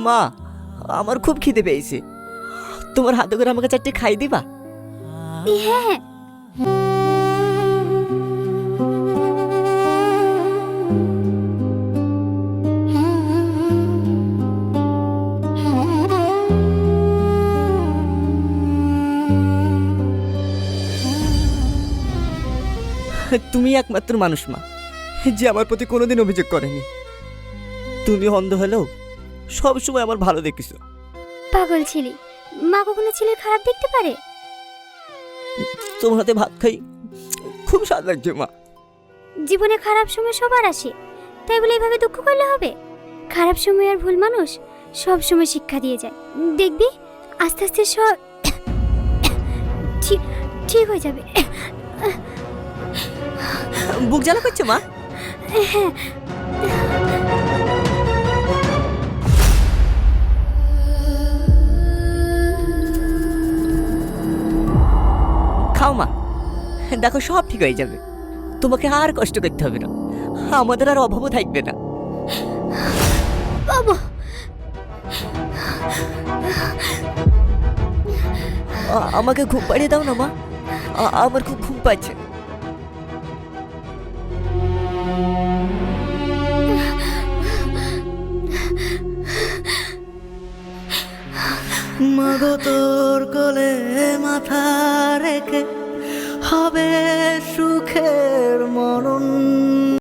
মা, আমার খুব খিদে পেয়েছে, তোমার হাতে করে আমাকে চারটে খাই দিবা? হ্যাঁ। তুমি একমাত্র মানুষ মা, যে আমার প্রতি কোনোদিন অভিযোগ করেনি। তুমি অন্ধ হলেও সবসময় আমার ভালো দেখেছো। পাগল ছেলে, মা কখনো ছেলের খারাপ দেখতে পারে? তোমার হাতে ভাত খাই, খুব স্বাদ লাগছে মা। জীবনে খারাপ সময় সবার আসে, তাই বলে এভাবে দুঃখ করলে হবে? খারাপ সময় আর ভুল মানুষ সব সময় শিক্ষা দিয়ে যায়। দেখবি আস্তে আস্তে সব ঠিক ঠিক হয়ে যাবে। বুক জ্বালা করছে মা? হ্যাঁ। খাও মা, দেখো সব ঠিক হয়ে যাবে। তোমাকে আর কষ্ট করতে হবে না, আমাদের আর অভাবও থাকবে না। বাবা, আমাকে ঘুম পাড়িয়ে দাও না মা, আমার খুব ঘুম পাচ্ছে। মাগো তোর কোলে মাথা রেখে হবে সুখের মরণ।